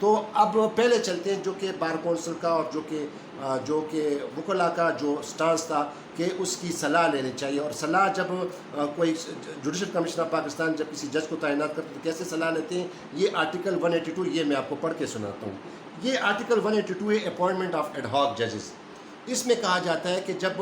تو اب پہلے چلتے ہیں جو کہ بار کونسل کا اور جو کہ وکلا کا جو سٹانس تھا کہ اس کی صلاح لینی چاہیے، اور صلاح جب کوئی جوڈیشل کمیشن آف پاکستان جب کسی جج کو تعینات کرتے تو کیسے صلاح لیتے ہیں، یہ آرٹیکل 182 یہ میں آپ کو پڑھ کے سناتا ہوں۔ یہ آرٹیکل 182 ہے اپوائنٹمنٹ آف ایڈ ہاک ججز۔ اس میں کہا جاتا ہے کہ جب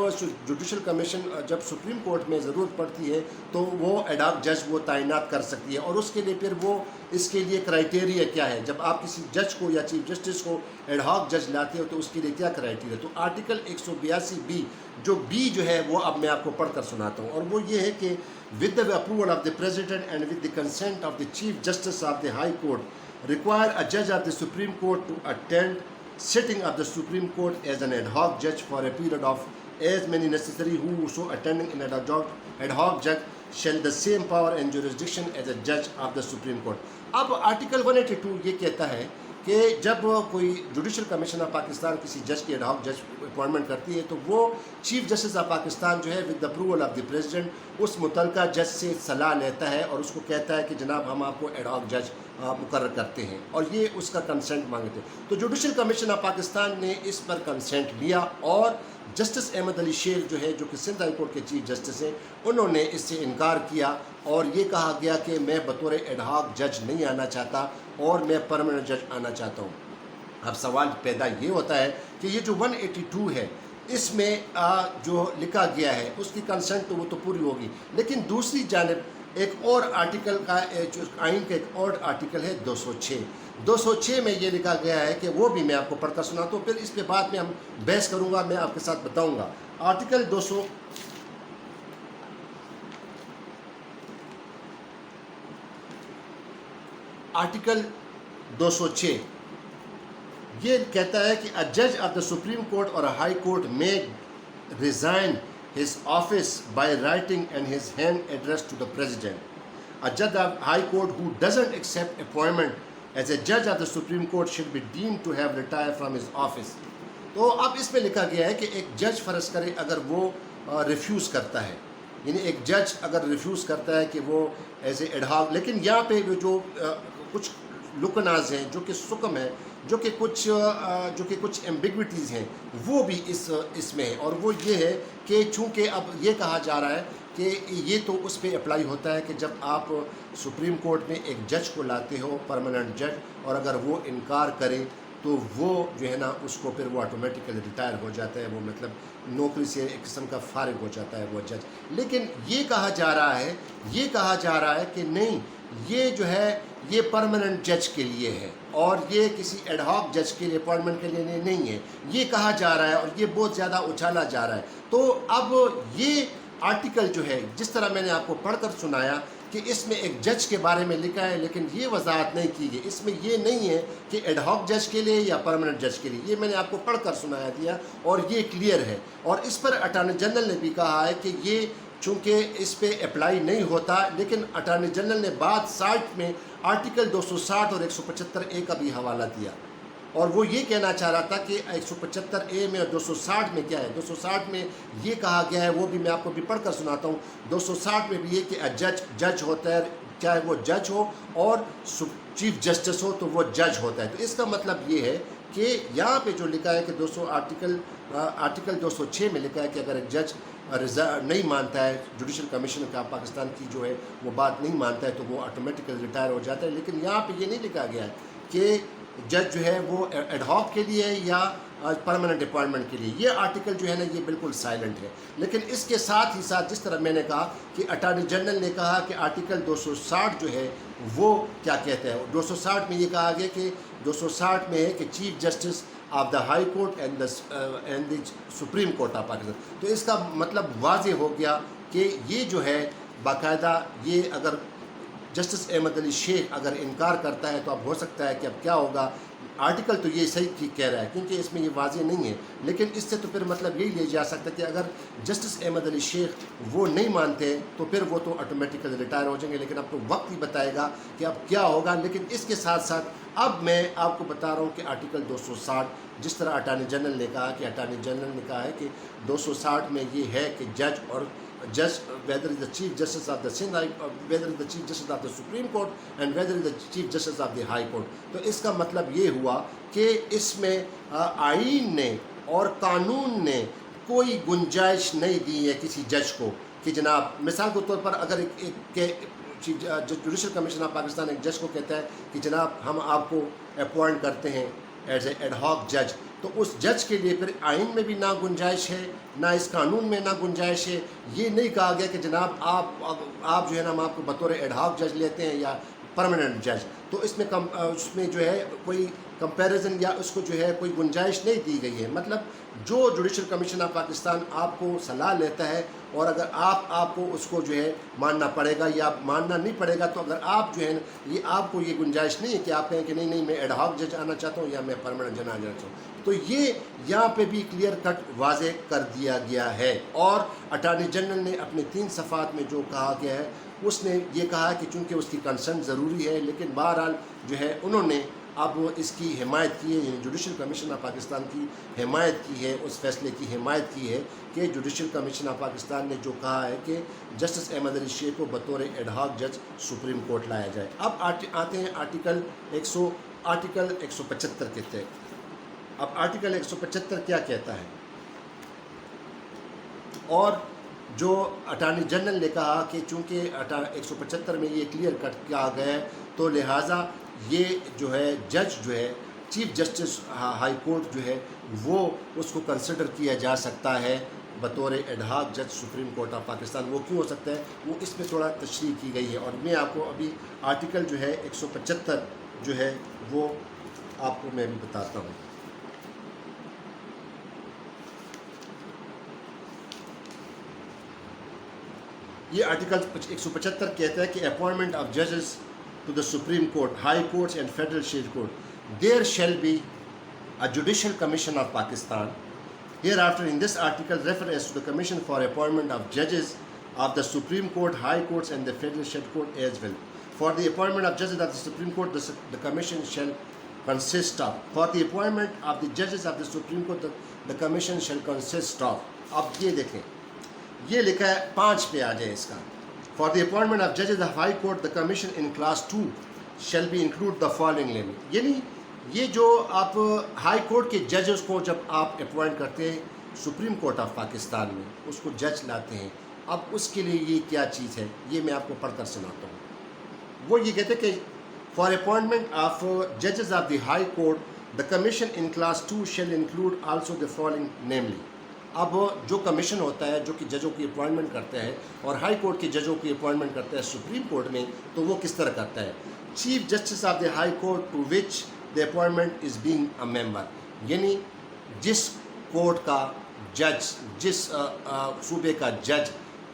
جوڈیشل کمیشن جب سپریم کورٹ میں ضرورت پڑتی ہے تو وہ ایڈ ہاک جج وہ تعینات کر سکتی ہے، اور اس کے لیے پھر وہ اس کے لیے کرائٹیریا کیا ہے، جب آپ کسی جج کو یا چیف جسٹس کو ایڈ ہاک جج لاتے ہو تو اس کے لیے کیا کرائٹیریا، تو آرٹیکل 182 جو بی جو ہے وہ اب میں آپ کو پڑھ کر سناتا ہوں، اور وہ یہ ہے کہ with the approval of the president and with the consent of the chief justice of the high court require a judge of the supreme court to attend sitting of the supreme court as an ad hoc judge for a period of as many necessary who so attending in ad hoc judge shall the same power and jurisdiction as a judge of the supreme court۔ اب article 182 یہ کہتا ہے کہ جب کوئی judicial commission of Pakistan کسی جج کی ایڈ ہاک جج اپوائنٹمنٹ کرتی ہے تو وہ چیف جسٹس آف پاکستان جو ہے with the approval of the president اس متعلقہ جج سے صلاح لیتا ہے اور اس کو کہتا ہے کہ جناب ہم آپ کو ایڈ ہاک جج مقرر کرتے ہیں، اور یہ اس کا کنسنٹ مانگتے ہیں۔ تو جوڈیشل کمیشن آف پاکستان نے اس پر کنسنٹ لیا، اور جسٹس احمد علی شیخ جو ہے جو کہ سندھ ہائی کورٹ کے چیف جسٹس ہیں انہوں نے اس سے انکار کیا، اور یہ کہا گیا کہ میں بطور ایڈ ہاک جج نہیں آنا چاہتا اور میں پرماننٹ جج آنا چاہتا ہوں۔ اب سوال پیدا یہ ہوتا ہے کہ یہ جو 182 ہے اس میں جو لکھا گیا ہے اس کی کنسنٹ تو وہ تو پوری ہوگی، لیکن دوسری جانب ایک اور آرٹیکل کا جو آئین کا ایک اور آرٹیکل ہے 206 میں یہ لکھا گیا ہے کہ وہ بھی میں آپ کو پڑھ کر سناتا ہوں، پھر اس پہ بعد میں ہم بحث کروں گا، میں آپ کے ساتھ بتاؤں گا۔ آرٹیکل 206 یہ کہتا ہے کہ a judge of the Supreme Court or a High Court may resign his office by writing and his hand addressed to the President. A judge of High Court who doesn't accept appointment as a judge of the Supreme Court should be deemed to have retired from his office. تو اب اس میں لکھا گیا ہے کہ ایک جج فرض کرے اگر وہ ریفیوز کرتا ہے، یعنی ایک جج اگر ریفیوز کرتا ہے کہ وہ ایز اے ایڈ ہاک، لیکن یہاں پہ جو کچھ لکناز ہیں جو کہ سکم ہے، جو کہ کچھ ایمبیگوٹیز ہیں وہ بھی اس میں ہے، اور وہ یہ ہے کہ چونکہ اب یہ کہا جا رہا ہے کہ یہ تو اس پہ اپلائی ہوتا ہے کہ جب آپ سپریم کورٹ میں ایک جج کو لاتے ہو پرماننٹ جج، اور اگر وہ انکار کرے تو وہ جو ہے نا اس کو پھر وہ آٹومیٹیکلی ریٹائر ہو جاتا ہے، وہ مطلب نوکری سے ایک قسم کا فارغ ہو جاتا ہے وہ جج۔ لیکن یہ کہا جا رہا ہے کہ نہیں، یہ جو ہے یہ پرماننٹ جج کے لیے ہے اور یہ کسی ایڈ ہاک جج کے لیے اپوائنٹمنٹ کے لیے نہیں ہے، یہ کہا جا رہا ہے، اور یہ بہت زیادہ اچھالا جا رہا ہے۔ تو اب یہ آرٹیکل جو ہے جس طرح میں نے آپ کو پڑھ کر سنایا کہ اس میں ایک جج کے بارے میں لکھا ہے، لیکن یہ وضاحت نہیں کی گئی، اس میں یہ نہیں ہے کہ ایڈ ہاک جج کے لیے یا پرماننٹ جج کے لیے، یہ میں نے آپ کو پڑھ کر سنایا دیا اور یہ کلیئر ہے۔ اور اس پر اٹارنی جنرل نے بھی کہا ہے کہ یہ چونکہ اس پہ اپلائی نہیں ہوتا، لیکن اٹارنی جنرل نے بعد 60 میں آرٹیکل 260 اور 175A کا بھی حوالہ دیا، اور وہ یہ کہنا چاہ رہا تھا کہ 175A میں اور 260 میں کیا ہے۔ 260 میں یہ کہا گیا ہے، وہ بھی میں آپ کو بھی پڑھ کر سناتا ہوں۔ 260 میں بھی یہ کہ جج ہوتا ہے، چاہے وہ جج ہو اور چیف جسٹس ہو تو وہ جج ہوتا ہے۔ تو اس کا مطلب یہ ہے کہ یہاں پہ جو لکھا ہے کہ آرٹیکل 206 میں لکھا ہے کہ اگر ایک جج نہیں مانتا ہے، جوڈیشل کمیشن کا پاکستان کی جو ہے وہ بات نہیں مانتا ہے تو وہ آٹومیٹیکلی ریٹائر ہو جاتا ہے، لیکن یہاں پہ یہ نہیں لکھا گیا ہے کہ جج جو ہے وہ ایڈ ہاک کے لیے یا پرماننٹ اپوائنٹمنٹ کے لیے۔ یہ آرٹیکل جو ہے نا یہ بالکل سائلنٹ ہے، لیکن اس کے ساتھ ہی ساتھ جس طرح میں نے کہا کہ اٹارنی جنرل نے کہا کہ آرٹیکل 260 جو ہے وہ کیا کہتا ہے۔ 260 میں یہ کہا گیا کہ 260 میں ہے کہ chief justice of the high court and the supreme court of Pakistan. تو اس کا مطلب واضح ہو گیا کہ یہ جو ہے باقاعدہ یہ اگر جسٹس احمد علی شیخ اگر انکار کرتا ہے تو اب ہو سکتا ہے کہ اب کیا ہوگا۔ آرٹیکل تو یہ صحیح کہہ رہا ہے کیونکہ اس میں یہ واضح نہیں ہے، لیکن اس سے تو پھر مطلب یہی لیا جا سکتا ہے کہ اگر جسٹس احمد علی شیخ وہ نہیں مانتے تو پھر وہ تو آٹومیٹیکلی ریٹائر ہو جائیں گے، لیکن اب تو وقت ہی بتائے گا کہ اب کیا ہوگا۔ لیکن اس کے ساتھ ساتھ اب میں آپ کو بتا رہا ہوں کہ آرٹیکل 260 جس طرح اٹارنی جنرل نے کہا کہ 260 میں یہ ہے کہ جج اور judge, whether it's the Chief Justice of the Sindh High, whether it's the Chief Justice of the Supreme Court and whether it's the Chief Justice of the High Court. تو اس کا مطلب یہ ہوا کہ اس میں آئین نے اور قانون نے کوئی گنجائش نہیں دی ہے کسی جج کو کہ جناب مثال کے طور پر اگر جوڈیشل کمیشن آف پاکستان ایک جج کو کہتا ہے کہ جناب ہم آپ کو اپوائنٹ کرتے ہیں ایز اے ایڈ ہاک جج، تو اس جج کے لیے پھر آئین میں بھی نہ گنجائش ہے نہ اس قانون میں نہ گنجائش ہے. یہ نہیں کہا گیا کہ جناب آپ جو ہے نا ہم آپ کو بطور ایڈ ہاک جج لیتے ہیں یا پرماننٹ جج. تو اس میں جو ہے کوئی کمپیریزن یا اس کو جو ہے کوئی گنجائش نہیں دی گئی ہے. مطلب جو جوڈیشل کمیشن آف پاکستان آپ کو صلاح لیتا ہے اور اگر آپ کو اس کو جو ہے ماننا پڑے گا یا ماننا نہیں پڑے گا، تو اگر آپ جو ہے یہ آپ کو یہ گنجائش نہیں ہے کہ آپ کہیں کہ نہیں میں ایڈ ہاک جج آنا چاہتا ہوں یا میں پرماننٹ جج آنا چاہتا ہوں. تو یہ یہاں پہ بھی کلیئر کٹ واضح کر دیا گیا ہے. اور اٹارنی جنرل نے اپنے 3 صفحات میں جو کہا گیا ہے اس نے یہ کہا کہ چونکہ اس کی کنسرن ضروری ہے، لیکن بہرحال جو ہے انہوں نے اب اس کی حمایت کی ہے، یعنی جوڈیشل کمیشن آف پاکستان کی حمایت کی ہے، اس فیصلے کی حمایت کی ہے کہ جوڈیشل کمیشن آف پاکستان نے جو کہا ہے کہ جسٹس احمد علی شیخ کو بطور ایڈ ہاک جج سپریم کورٹ لایا جائے. اب آتے ہیں آرٹیکل 175 کے تحت. اب آرٹیکل 175 کیا کہتا ہے؟ اور جو اٹارنی جنرل نے کہا کہ چونکہ 175 میں یہ کلیئر کٹ کیا گیا ہے تو لہٰذا یہ جو ہے جج جو ہے چیف جسٹس ہائی کورٹ جو ہے وہ اس کو کنسیڈر کیا جا سکتا ہے بطور ایڈ ہاک جج سپریم کورٹ آف پاکستان. وہ کیوں ہو سکتا ہے وہ اس میں تھوڑا تشریح کی گئی ہے، اور میں آپ کو ابھی آرٹیکل جو ہے 175 جو ہے وہ آپ کو میں بھی بتاتا ہوں. یہ آرٹیکل 175 کہتا ہے کہ اپوائنٹمنٹ آف ججز to the supreme court, high courts and federal state court, there shall be a judicial commission of Pakistan. Hereafter in this article refer as to the commission for appointment of judges of the Supreme Court, High Courts and the Federal State Court as well. For the appointment of judges of the Supreme Court, the commission shall consist of. For the appointment of the judges of the Supreme Court, the commission shall consist of. اب یہ دیکھیں، یہ لکھا ہے 5 پہ آ جائے اس کا. For the appointment of judges of High Court, the commission in class 2 shall be include the following name. یعنی یہ جو آپ ہائی کورٹ کے ججز کو جب آپ اپوائنٹ کرتے ہیں سپریم کورٹ آف پاکستان میں، اس کو جج لاتے ہیں، اب اس کے لیے یہ کیا چیز ہے یہ میں آپ کو پڑھ کر سناتا ہوں. وہ یہ کہتے ہیں کہ فار اپوائنٹمنٹ آف ججز of the high court the commission in class 2 shall include also the following namely. اب جو کمیشن ہوتا ہے جو کہ ججوں کی اپوائنٹمنٹ کرتا ہے اور ہائی کورٹ کے ججوں کی اپوائنٹمنٹ کرتا ہے سپریم کورٹ میں، تو وہ کس طرح کرتا ہے؟ Chief justice of the high court to which the appointment is being a member. یعنی جس کورٹ کا جج، جس صوبے کا جج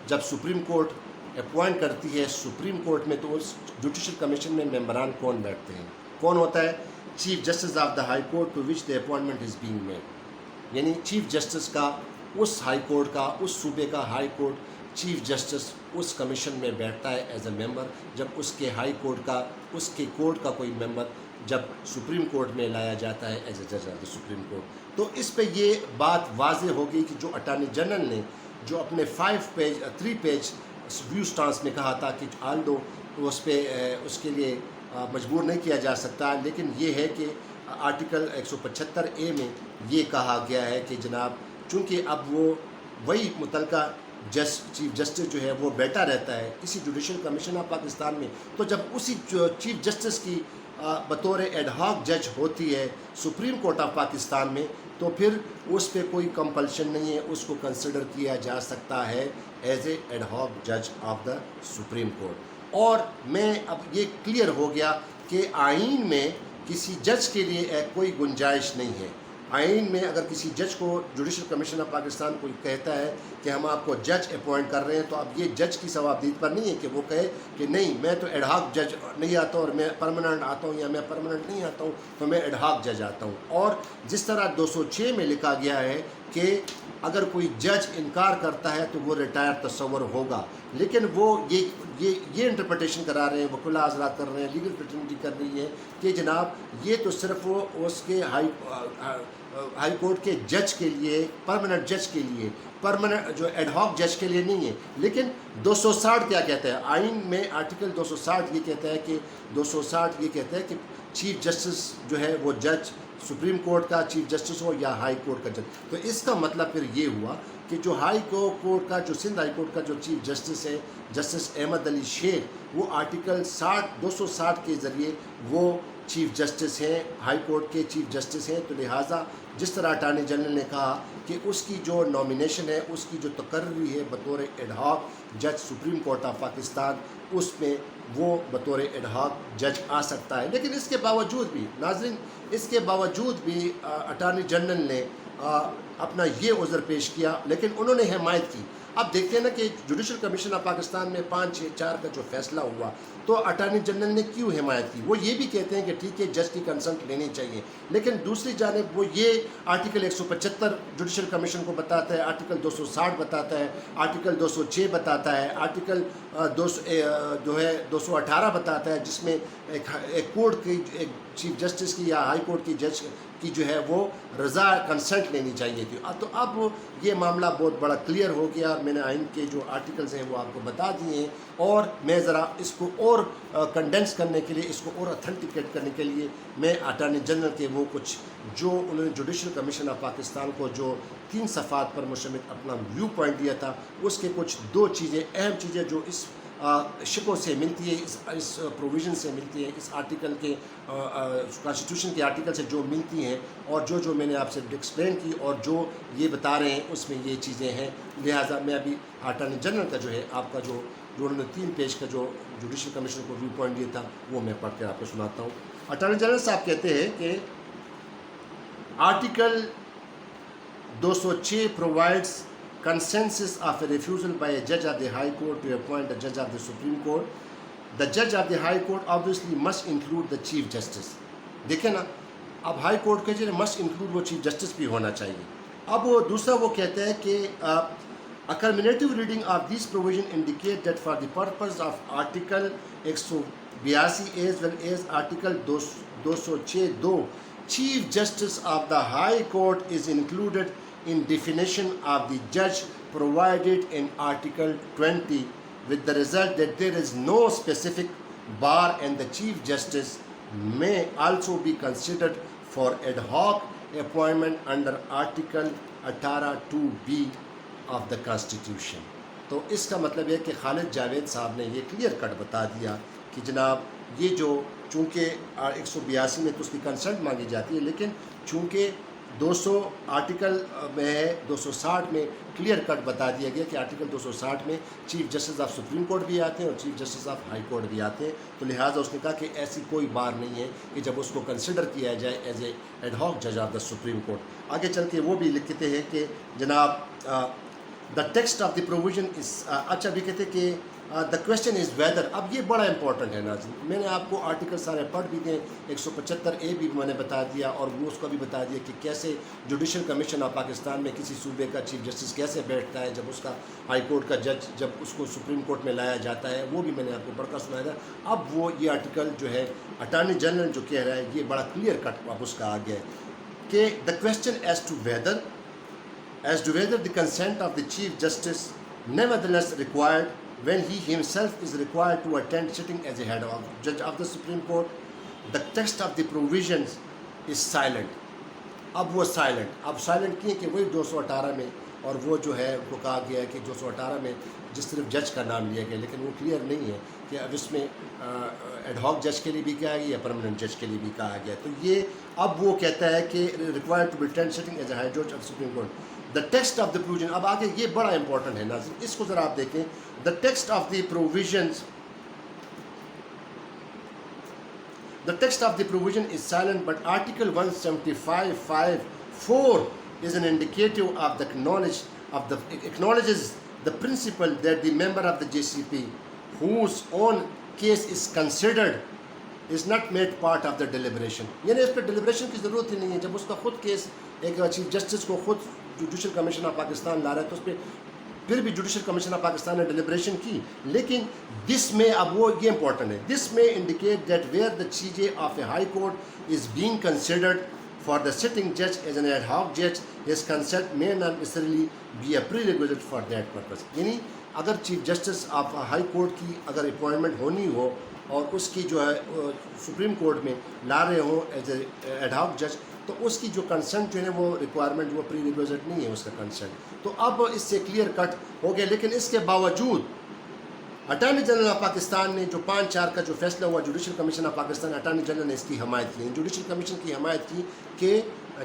جب سپریم کورٹ اپوائنٹ کرتی ہے سپریم کورٹ میں، تو اس جوڈیشل کمیشن میں ممبران کون بیٹھتے ہیں؟ کون ہوتا ہے؟ Chief justice of the high court to which the appointment is being made. یعنی چیف جسٹس کا اس ہائی کورٹ کا، اس صوبے کا ہائی کورٹ چیف جسٹس اس کمیشن میں بیٹھتا ہے ایز اے ممبر جب اس کے ہائی کورٹ کا، اس کے کورٹ کا کوئی ممبر جب سپریم کورٹ میں لایا جاتا ہے ایز اے جج آف دا سپریم کورٹ. تو اس پہ یہ بات واضح ہو گئی کہ جو اٹارنی جنرل نے جو اپنے 3 پیج ویو سٹانس میں کہا تھا کہ آلدو اس پہ اس کے لیے مجبور نہیں کیا جا سکتا، لیکن یہ ہے کہ آرٹیکل 175A میں یہ کہا گیا ہے کہ جناب چونکہ اب وہ وہی متعلقہ چیف جسٹس جو ہے وہ بیٹھا رہتا ہے اسی جوڈیشل کمیشن آف پاکستان میں، تو جب اسی چیف جسٹس کی بطور ایڈ ہاک جج ہوتی ہے سپریم کورٹ آف پاکستان میں، تو پھر اس پہ کوئی کمپلشن نہیں ہے، اس کو کنسیڈر کیا جا سکتا ہے ایز اے ایڈ ہاک جج آف دا سپریم کورٹ. اور میں اب یہ کلیئر ہو گیا کہ آئین میں کسی جج کے لیے کوئی گنجائش نہیں ہے. آئین میں اگر کسی جج کو جوڈیشل کمیشن آف پاکستان کوئی کہتا ہے کہ ہم آپ کو جج اپوائنٹ کر رہے ہیں، تو اب یہ جج کی ثوابدید پر نہیں ہے کہ وہ کہے کہ نہیں میں تو ایڈ ہاک جج نہیں آتا اور میں پرماننٹ آتا ہوں، یا میں پرماننٹ نہیں آتا ہوں تو میں ایڈ ہاک جج آتا ہوں. اور جس طرح 206 میں لکھا گیا ہے کہ اگر کوئی جج انکار کرتا ہے تو وہ ریٹائر تصور ہوگا، لیکن وہ یہ انٹرپریٹیشن کرا رہے ہیں، وکلا حضرات کر رہے ہیں، لیگل فریٹرنیٹی کر رہی ہے کہ جناب یہ تو صرف وہ اس کے ہائی کورٹ کے جج کے لیے، پرماننٹ جج کے لیے، پرماننٹ جو ایڈ ہاک جج کے لیے نہیں ہے. لیکن 260 کیا کہتا ہے آئین میں؟ آرٹیکل 260 یہ کہتا ہے کہ 260 یہ کہتا ہے کہ چیف جسٹس جو ہے وہ جج سپریم کورٹ کا چیف جسٹس ہو یا ہائی کورٹ کا جج. تو اس کا مطلب پھر یہ ہوا کہ جو ہائی کورٹ کا، جو سندھ ہائی کورٹ کا جو چیف جسٹس ہے جسٹس احمد علی شیخ، وہ آرٹیکل 260 کے ذریعے وہ چیف جسٹس ہیں، ہائی کورٹ کے چیف جسٹس ہیں. تو لہٰذا جس طرح اٹارنی جنرل نے کہا کہ اس کی جو نامینیشن ہے، اس کی جو تقرری ہے بطور ایڈ ہاک جج سپریم کورٹ آف پاکستان، اس میں وہ بطور ایڈ ہاک جج آ سکتا ہے. لیکن اس کے باوجود بھی ناظرین، اس کے باوجود بھی اٹارنی جنرل نے اپنا یہ عذر پیش کیا، لیکن انہوں نے حمایت کی. اب دیکھتے ہیں نا کہ جوڈیشل کمیشن آف پاکستان میں 5-6-4 کا جو فیصلہ ہوا، تو اٹارنی جنرل نے کیوں حمایت کی؟ وہ یہ بھی کہتے ہیں کہ ٹھیک ہے جج کی کنسنٹ لینی چاہیے، لیکن دوسری جانب وہ یہ آرٹیکل 175 جوڈیشل کمیشن کو بتاتا ہے، آرٹیکل 260 بتاتا ہے، آرٹیکل 206 بتاتا ہے، آرٹیکل 218 بتاتا ہے، جس میں ایک کورٹ کی، ایک چیف جسٹس کی یا ہائی کورٹ کی جج کی جو ہے وہ رضا کنسنٹ لینی چاہیے تھی. تو اب یہ معاملہ بہت بڑا کلیئر ہو گیا. میں نے آئین کے جو آرٹیکلز ہیں وہ آپ کو بتا دیے ہیں، اور میں ذرا اس کو اور کنڈینس کرنے کے لیے، اس کو اور اتھینٹیکیٹ کرنے کے لیے، میں اٹارنی جنرل کے وہ کچھ جو انہوں نے جوڈیشل کمیشن آف پاکستان کو جو 3 صفحات پر مشتمل اپنا ویو پوائنٹ دیا تھا، اس کے کچھ 2 چیزیں، اہم چیزیں جو اس شکوں سے ملتی ہے، اس پروویژن سے ملتی ہے، اس آرٹیکل کے کانسٹیٹیوشن کے آرٹیکل سے جو ملتی ہیں، اور جو میں نے آپ سے ایکسپلین کی اور جو یہ بتا رہے ہیں اس میں یہ چیزیں ہیں. لہٰذا میں ابھی اٹارنی جنرل کا جو ہے آپ کا جو انہوں نے 3 پیج کا جو جوڈیشل کمیشن کو ویو پوائنٹ دیا تھا وہ میں پڑھ کے آپ کو سناتا ہوں. اٹارنی جنرل صاحب کہتے ہیں کہ article 206 provides consensus of a refusal by a judge of the High Court to appoint a judge of the Supreme Court. The judge of the High Court obviously must include the Chief Justice. دیکھیں نا، اب high court کے جو must include وہ chief justice بھی ہونا چاہیے. اب وہ دوسرا وہ کہتا ہے کہ a cumulative reading of these provisions indicate that for the purpose of Article 182 as well as Article 206(2), Chief Justice of the High Court is included in definition of the judge provided in Article 20, with the result that there is no specific bar and the Chief Justice may also be considered for ad hoc appointment under Article 18(2)(b) of the Constitution. تو اس کا مطلب ہے کہ خالد جاوید صاحب نے یہ clear cut بتا دیا کہ جناب یہ جو چونکہ 182 میں تو اس کی کنسنٹ مانگی جاتی ہے، لیکن چونکہ 200 آرٹیکل میں ہے، 260 میں کلیئر کٹ بتا دیا گیا کہ آرٹیکل 260 میں chief justice of supreme court بھی آتے ہیں اور chief justice of high court بھی آتے ہیں. تو لہٰذا اس نے کہا کہ ایسی کوئی بار نہیں ہے کہ جب اس کو کنسیڈر کیا جائے ایز اے ایڈ ہاک جج آف دا سپریم کورٹ. آگے چل کے وہ بھی لکھتے ہیں کہ جناب دا text of the provision is, اچھا بھی کہتے ہیں کہ دا کویشچن از ویدر. اب یہ بڑا امپورٹنٹ ہے ناظرین. میں نے آپ کو آرٹیکل سارے پڑھ بھی دیں، 175(a) بھی میں نے بتا دیا، اور وہ اس کو بھی بتا دیا کہ کیسے جوڈیشل کمیشن آف پاکستان میں کسی صوبے کا چیف جسٹس کیسے بیٹھتا ہے جب اس کا ہائی کورٹ کا جج جب اس کو سپریم کورٹ میں لایا جاتا ہے، وہ بھی میں نے آپ کو پڑھ کر سنایا تھا. اب وہ یہ آرٹیکل جو ہے اٹارنی جنرل جو کہہ رہا ہے یہ بڑا کلیئر کٹ اب اس کا آ گیا ہے کہ the question as to whether the consent of the Chief Justice nevertheless required when he himself is required to attend sitting as a head of judge of the Supreme Court. The text of the provisions is silent. اب وہ silent کی ہے کہ وہی 218 میں، اور وہ جو ہے وہ کہا گیا ہے کہ 218 میں جس صرف جج کا نام لیا گیا، لیکن وہ کلیئر نہیں ہے کہ اب اس میں ایڈ ہاک جج کے لیے بھی کہا گیا یا پرماننٹ جج کے لیے بھی کہا گیا. تو یہ اب وہ کہتا ہے کہ required to attend sitting as a high جج of supreme court. The text of the provision, اب آگے یہ بڑا امپورٹنٹ ہے ناظرین، اس کو ذرا آپ دیکھیں. دا text of the provisions The text of the provision is silent, but Article 175(5)(4) is an indicative of the acknowledges the principle that the member of the JCP whose own case is considered is not made part of the deliberation. یعنی اس پہ deliberation کی ضرورت ہی نہیں ہے. جب اس کا خود case ایک چیف جسٹس کو خود جوڈیشل کمیشن آف پاکستان لا رہا ہے تو اس پہ پھر بھی جوڈیشل کمیشن آف پاکستان نے ڈیلیبریشن کی. لیکن دس میں اب وہ یہ امپورٹنٹ ہے، دس میں انڈیکیٹ دیٹ ویئر دا چیز of a high court is being considered for the sitting judge as an ad hoc judge, his consent may not necessarily be a prerequisite for that purpose. یعنی اگر chief justice of high court کی اگر appointment ہونی ہو اور اس کی جو ہے supreme court میں لا رہے ہوں ایز اے ایڈ ہاک جج، تو اس کی جو کنسنٹ جو ہے وہ ریکوائرمنٹ وہ پری ریکویزٹ نہیں ہے اس کا کنسنٹ. تو اب اس سے کلیئر کٹ ہو گیا. لیکن اس کے باوجود اٹارنی جنرل آف پاکستان نے جو 5/4 کا جو فیصلہ ہوا judicial commission of Pakistan, attorney general نے اس کی حمایت کی. جوڈیشل کمیشن کی حمایت کی کہ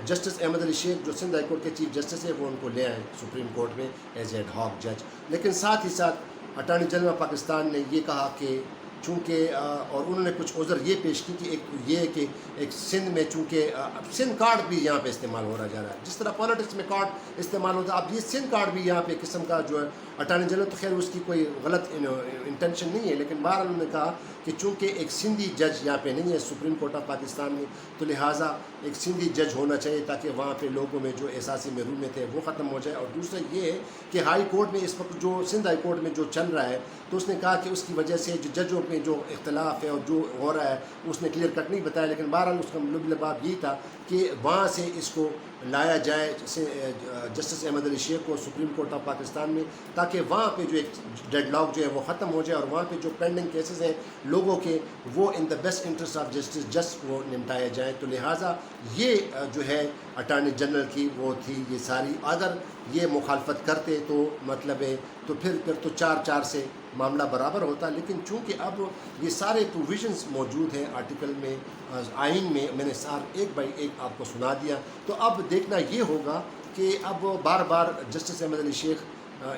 جسٹس احمد علی شیخ جو سندھ ہائی کورٹ کے چیف جسٹس ہے وہ ان کو لے آئیں سپریم کورٹ میں ایز ایڈ ہاک جج. لیکن ساتھ ہی ساتھ اٹارنی جنرل آف پاکستان نے یہ کہا کہ چونکہ اور انہوں نے کچھ عذر یہ پیش کی کہ ایک یہ ہے کہ ایک سندھ میں چونکہ سندھ کارڈ بھی یہاں پہ استعمال ہو رہا جا رہا ہے، جس طرح پالیٹکس میں کارڈ استعمال ہوتا ہے، اب یہ سندھ کارڈ بھی یہاں پہ قسم کا جو ہے اٹارنی جنرل، تو خیر اس کی کوئی غلط انٹینشن نہیں ہے، لیکن بہرحال انہوں نے کہا کہ چونکہ ایک سندھی جج یہاں پہ نہیں ہے سپریم کورٹ آف پاکستان میں، تو لہٰذا ایک سندھی جج ہونا چاہیے تاکہ وہاں پہ لوگوں میں جو احساسی محروم میں تھے وہ ختم ہو جائے. اور دوسرا یہ ہے کہ ہائی کورٹ میں اس وقت جو سندھ ہائی کورٹ میں جو چل رہا ہے، تو اس نے کہا کہ اس کی وجہ سے جو ججوں میں جو اختلاف ہے اور جو ہو رہا ہے اس نے کلیئر کٹ نہیں بتایا، لیکن بہرحال اس کا لباب یہی تھا کہ وہاں سے اس کو لایا جائے جسٹس احمد علی شیخ کو سپریم کورٹ آف پاکستان میں، تاکہ وہاں پہ جو ایک ڈیڈ لاک جو ہے وہ ختم ہو جائے اور وہاں پہ جو پینڈنگ کیسز ہیں لوگوں کے وہ in the best interest of justice just وہ نمٹائے جائیں. تو لہٰذا یہ جو ہے اٹارنی جنرل کی وہ تھی یہ ساری. اگر یہ مخالفت کرتے تو مطلب ہے تو پھر تو 4/4 سے معاملہ برابر ہوتا. لیکن چونکہ اب یہ سارے پروویژنس موجود ہیں آرٹیکل میں آئین میں، میں نے ایک بائی ایک آپ کو سنا دیا، تو اب دیکھنا یہ ہوگا کہ اب بار بار جسٹس احمد علی شیخ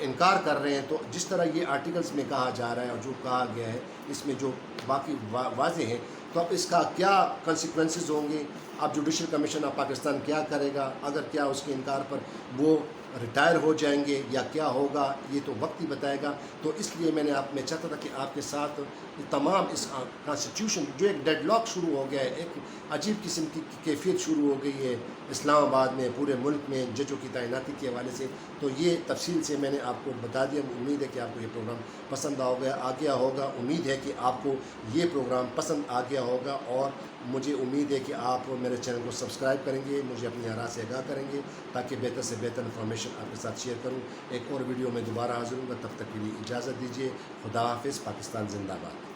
انکار کر رہے ہیں، تو جس طرح یہ آرٹیکلز میں کہا جا رہا ہے اور جو کہا گیا ہے اس میں جو باقی واضح ہے، تو اب اس کا کیا کنسیکوینسز ہوں گے. اب جوڈیشل کمیشن آف پاکستان کیا کرے گا، اگر کیا اس کے انکار پر وہ ریٹائر ہو جائیں گے یا کیا ہوگا، یہ تو وقت ہی بتائے گا. تو اس لیے میں چاہتا تھا کہ آپ کے ساتھ تمام اس کانسٹیٹیوشن جو ایک ڈیڈ لاک شروع ہو گیا ہے، ایک عجیب قسم کی کیفیت شروع ہو گئی ہے اسلام آباد میں، پورے ملک میں ججوں کی تعیناتی کے حوالے سے، تو یہ تفصیل سے میں نے آپ کو بتا دیا. امید ہے کہ آپ کو یہ پروگرام پسند آ گیا ہوگا. امید ہے کہ آپ کو یہ پروگرام پسند آ گیا ہوگا، اور مجھے امید ہے کہ آپ میرے چینل کو سبسکرائب کریں گے، مجھے اپنی آراء سے آگاہ کریں گے تاکہ بہتر سے بہتر انفارمیشن آپ کے ساتھ شیئر کروں. ایک اور ویڈیو میں دوبارہ حاضر ہوں گا، تب تک کے لیے اجازت دیجیے. خدا حافظ. پاکستان زندہ باد.